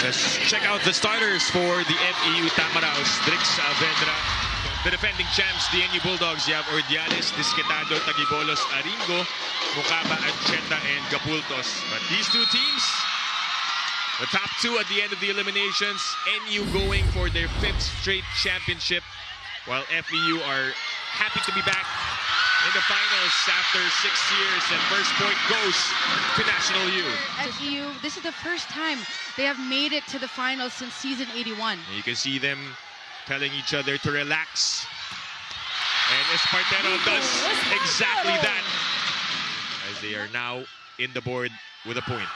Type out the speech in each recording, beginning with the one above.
Let's check out the starters for the FEU Tamaraws. Drix Saavedra. The defending champs, the NU Bulldogs. You have Ordiales, Disquetado, Tagibolos, Aringo, Mukaba, Ancheta, and Gapultos. But these two teams, the top two at the end of the eliminations, NU going for their 5th straight championship, while FEU are happy to be back in the finals after 6 years, and first point goes to National U. FEU, this is the first time they have made it to the finals since season 81. And you can see them telling each other to relax. And Espartero does exactly that, as they are now in the board with a point.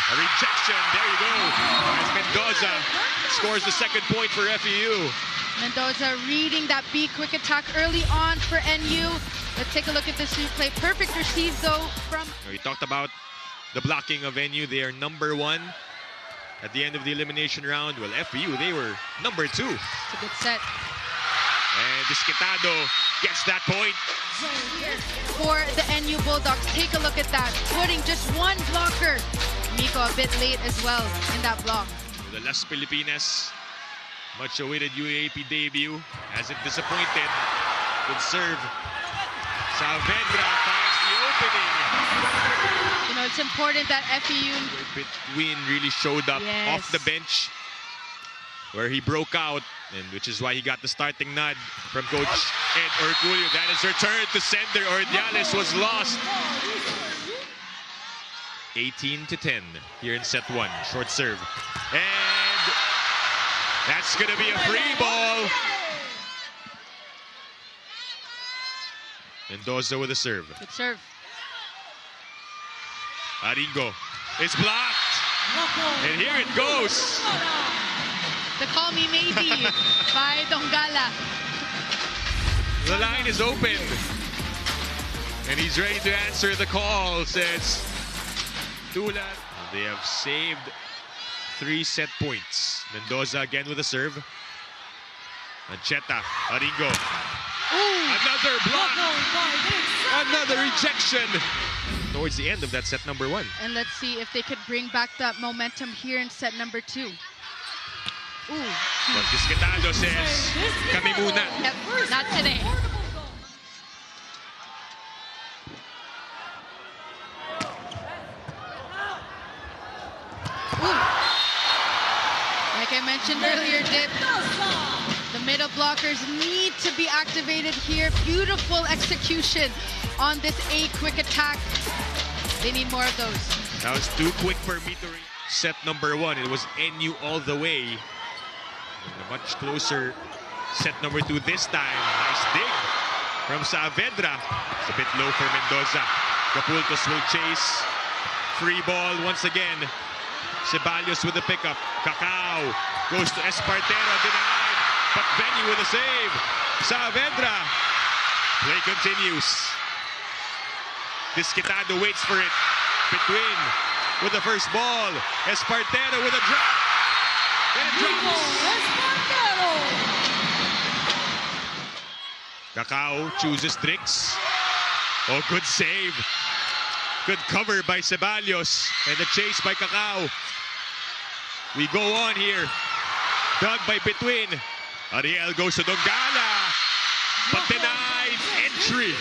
A rejection, there you go, as Mendoza scores the second point for FEU. Mendoza reading that B quick attack early on for NU. Let's take a look at this replay. Perfect receive though from... We talked about the blocking of NU. They are number 1 at the end of the elimination round. Well, FEU, they were number 2. It's a good set. And Disquetado gets that point. For the NU Bulldogs, take a look at that. Putting just one blocker. Miko a bit late as well in that block. The Las Pilipinas, much awaited UAAP debut, hasn't disappointed. Good serve. Saavedra finds the opening. You know, it's important that FEU Between really showed up off the bench, where he broke out, and which is why he got the starting nod from Coach Ed Orculio. That is returned to center. Ordiales was lost. 18-10 here in set 1. Short serve. And that's going to be a free ball. Mendoza with a serve. Good serve. Aringo is blocked. And here it goes. The call me maybe by Dongala. The line is open. And he's ready to answer the call, says Tula. They have saved 3 set points. Mendoza again with a serve. Ancheta, Aringo. Another block. Another rejection. Towards the end of that set number 1. And let's see if they could bring back that momentum here in set number 2. But Disquetado says, kami muna. Yep, not today. Like I mentioned earlier, Dip, the middle blockers need to be activated here. Beautiful execution on this A quick attack. They need more of those. That was too quick for me to read. Set number 1, it was NU all the way. And a much closer set number 2 this time. Nice dig from Saavedra. It's a bit low for Mendoza. Gapultos will chase. Free ball once again. Ceballos with the pickup. Cacao goes to Espartero, denied. But Venue with a save. Saavedra. Play continues. Disquetado waits for it. Between with the first ball. Espartero with a drop. And it drops. Cacao chooses Drix. Oh, good save. Good cover by Ceballos. And the chase by Cacao. We go on here. Dug by Between. Ariel goes to Dongala. But denied entry.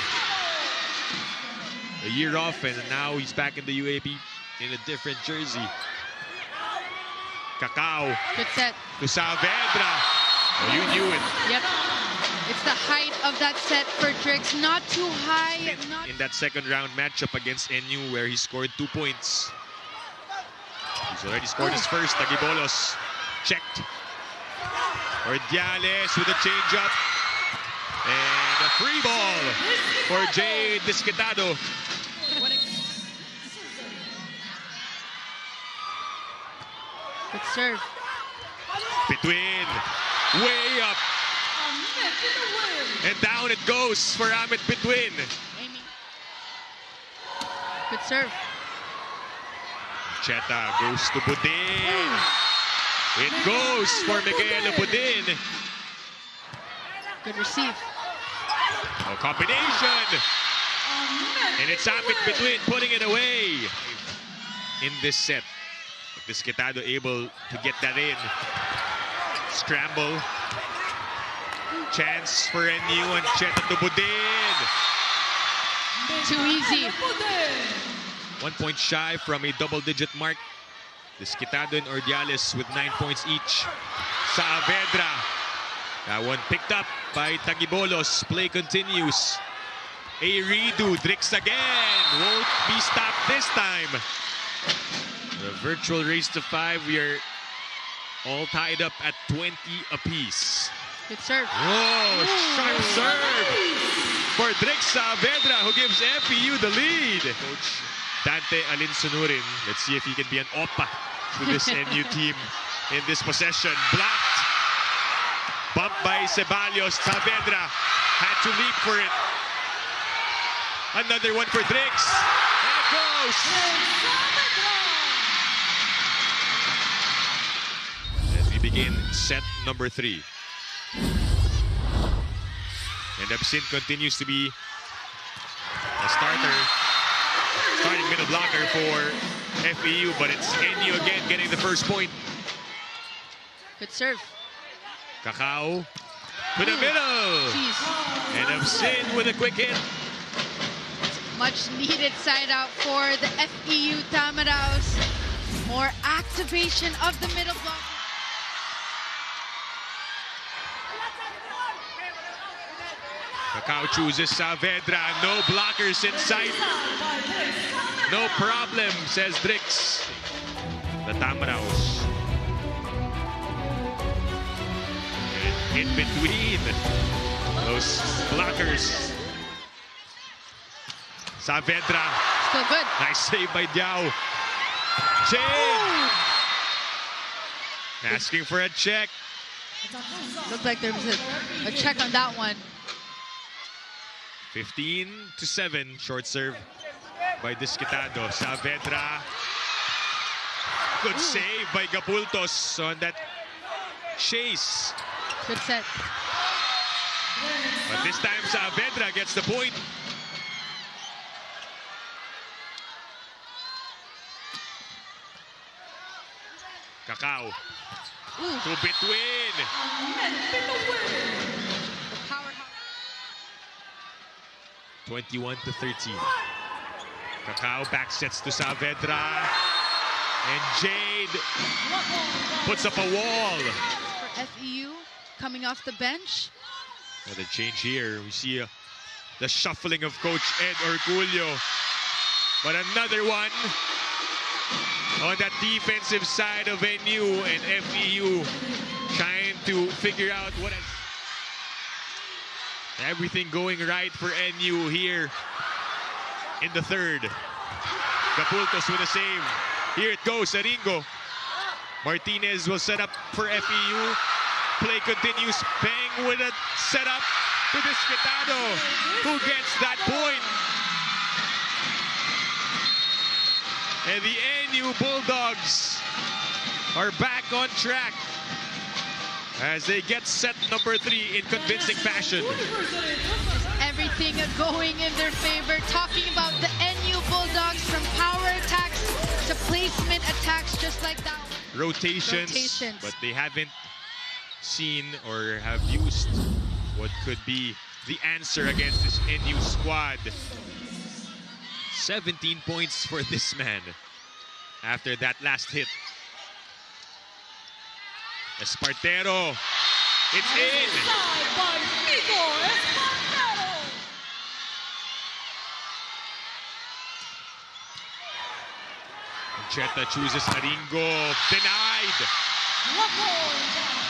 A year off, and now he's back in the UAAP in a different jersey. Cacao. Good set. To Saavedra. Oh, you knew it. Yep. It's the height of that set for Drix. Not too high. In that second round matchup against NU, where he scored 2 points. He's already scored his first. Tagibolos checked. Ordiales with a changeup. And a free ball for Jay Disquetado. Good serve. Between. Way up. And down it goes for Amit Between. Good serve. Cheta goes to Budin. It goes for Miguel Budin. Good receive. A combination. And it's Amit Between putting it away in this set. Disquetado able to get that in. Scramble. Chance for NU and Cheta Tubudin. Too easy. 1 point shy from a double-digit mark. Disquetado and Ordiales with 9 points each. Saavedra. That one picked up by Tagibolos. Play continues. A redo. Drix again. Won't be stopped this time. The virtual race to 5. We are all tied up at 20 apiece. Good serve. Whoa, sharp serve for Drix Saavedra, who gives FEU the lead. Coach Dante Alinsunurin. Let's see if he can be an oppa to this NU team in this possession. Blocked. Bumped by Ceballos. Saavedra had to leap for it. Another one for Drix. And it goes. As we begin set number 3. And Absinthe continues to be a starting middle blocker for FEU, but it's NU again getting the first point. Good serve. Cacao to the middle. Jeez. And Absinthe with a quick hit. Much needed side out for the FEU Tamaraws. More activation of the middle block. Cacao chooses Saavedra. No blockers in sight. No problem, says Drix. The Tamaraws. And in between those blockers. Saavedra. Still good. Nice save by Diao. Jade. Asking for a check. Looked like there was a check on that one. 15-7, short serve by Disquetado. Saavedra. Good save by Gapultos on that chase. Good set. But this time Saavedra gets the point. Cacao. To between. The powerhouse. 21-13. Cacao back sets to Saavedra. And Jade puts up a wall. For FEU coming off the bench. Another change here. We see the shuffling of Coach Ed Orculio. But another one on that defensive side of NU, and FEU trying to figure out what has everything going right for NU here in the third. Gapultos with a save. Here it goes, Aringo. Martinez will set up for FEU. Play continues. Peng with a setup to Disquetado, who gets that point. And the NU Bulldogs are back on track as they get set number 3 in convincing fashion. Everything going in their favor. Talking about the NU Bulldogs from power attacks to placement attacks, just like that one. Rotations. But they haven't seen or have used what could be the answer against this NU squad. 17 points for this man after that last hit. Espartero. It's in. Cheta chooses Aringo. Denied.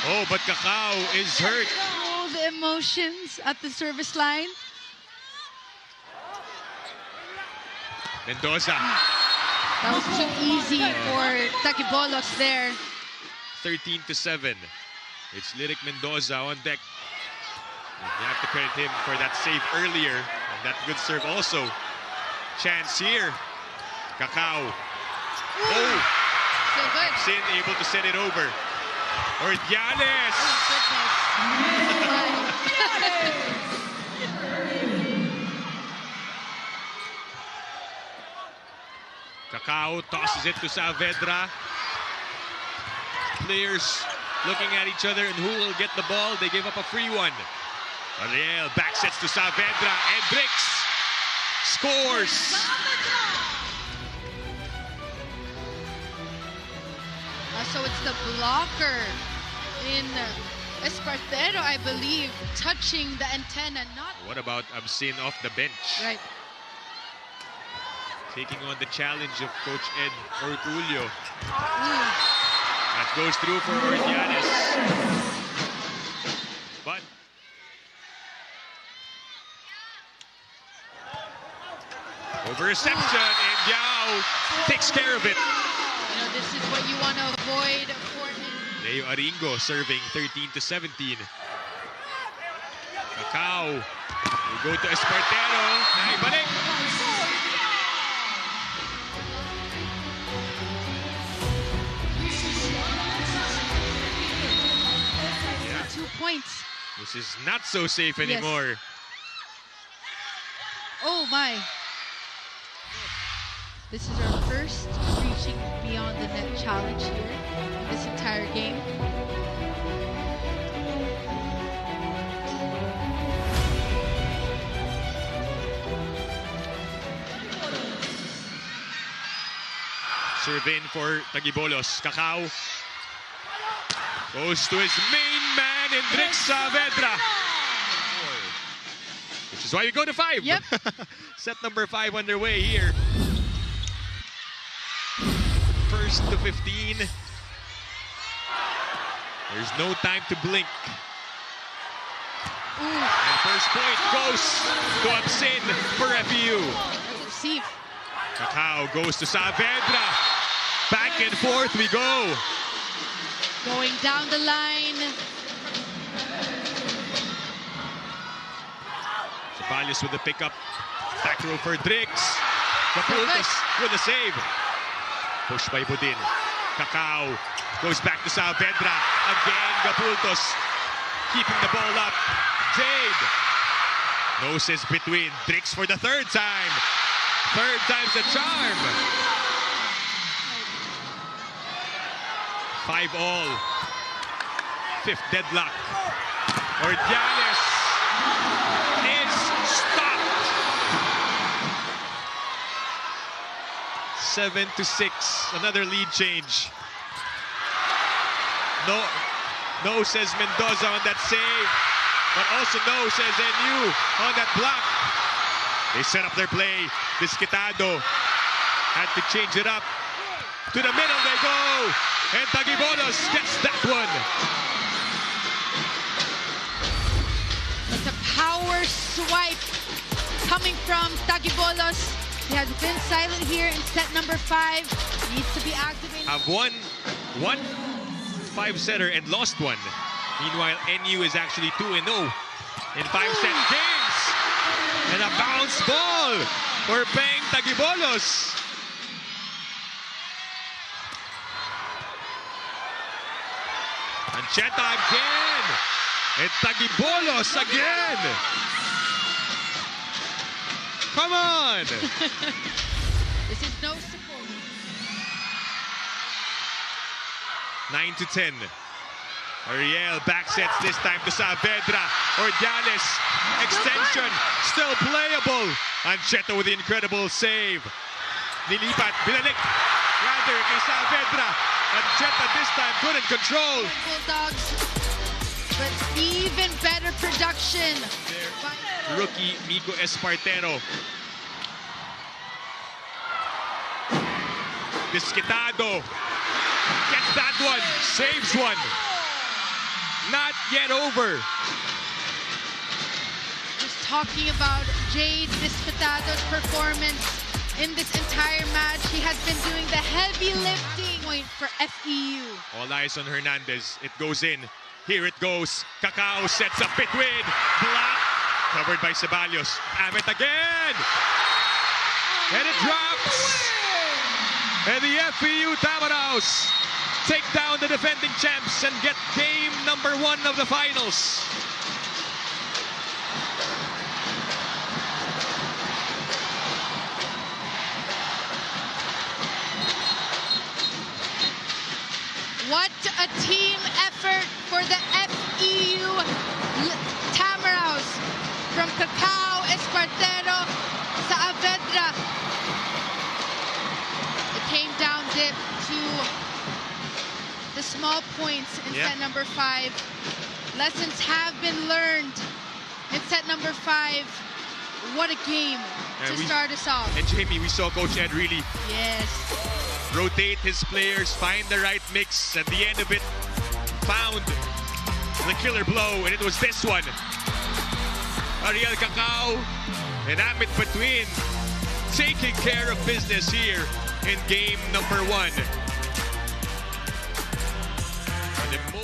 Oh, but Cacao is hurt. All the emotions at the service line. Mendoza. That was too easy for Tagibolos there. 13-7. It's Lyric Mendoza on deck. And you have to credit him for that save earlier. And that good serve also. Chance here. Cacao. Oh! Still good. Sin able to send it over. Ordiales. Cacao tosses it to Saavedra. Players looking at each other and who will get the ball. They gave up a free one. Ariel back sets to Saavedra and Drix scores. So it's the blocker in Espartero, I believe, touching the antenna. Not. What about Absin off the bench? Right. Taking on the challenge of Coach Ed Ortulio. Ooh. That goes through for Ordiales. But over reception, and Yao takes care of it. You know, this is what you want to avoid for him. Leo Aringo serving 13-17. Cacao will go to Espartero. Naibalik. Yeah. 2 points. This is not so safe anymore. Yes. Oh my. This is our first reaching beyond the net challenge here in this entire game. Serve in for Tagibolos. Cacao goes to his main man, Drix Saavedra. Which is why we go to 5. Yep. Set number 5 underway here. 1st to 15. There's no time to blink. Ooh. And first point goes to Absin for FEU. That's a receive. Cacao goes to Saavedra. Back and forth we go. Going down the line. Ceballos with the pickup. Back row for Drix. Capultas with a save. Push by Budin. Cacao goes back to Saavedra. Again, Gapultos keeping the ball up. Jade. Noses between. Drix for the 3rd time. 3rd time's the charm. 5-all. 5th deadlock. Ordiales is stopped. 7-6. Another lead change. No, says Mendoza on that save. But also no, says NU on that block. They set up their play. Disquitado had to change it up. To the middle they go. And Tagibolos gets that one. It's a power swipe coming from Tagibolos. He has been silent here in set number 5. Needs to be activated. Have won one 5-setter and lost one. Meanwhile, NU is actually 2-0 in 5-set games. And a bounce ball for Peng Tagibolos. Ancheta again. And Tagibolos again. Come on. This is no support. 9-10. Ariel back sets this time to Saavedra. Ordiales, extension, still playable. Ancheta with the incredible save. Nilipat, binalik. Rather, kay Saavedra. Ancheta this time couldn't control. Bulldogs, but even better production. Rookie Miko Espartero. Disquitado gets that one, saves one. Not yet over. Just talking about Jade Disquitado's performance in this entire match. He has been doing the heavy lifting point for FEU. All eyes on Hernandez. It goes in. Here it goes. Cacao sets up between. Block. Covered by Ceballos. Amit again. And it drops. And the FEU Tamaraws take down the defending champs and get game number 1 of the finals. a team effort for the FEU Tamaraws from Cacao Espartero sa Avedra. It came down dip to the small points in set number 5. Lessons have been learned in set number 5. What a game to start us off. And Jamie, we saw Coach Ed really rotate his players, find the right mix. At the end of it, found the killer blow, and it was this one. Ariel Cacao and Amit Between taking care of business here in game number 1. An emotion.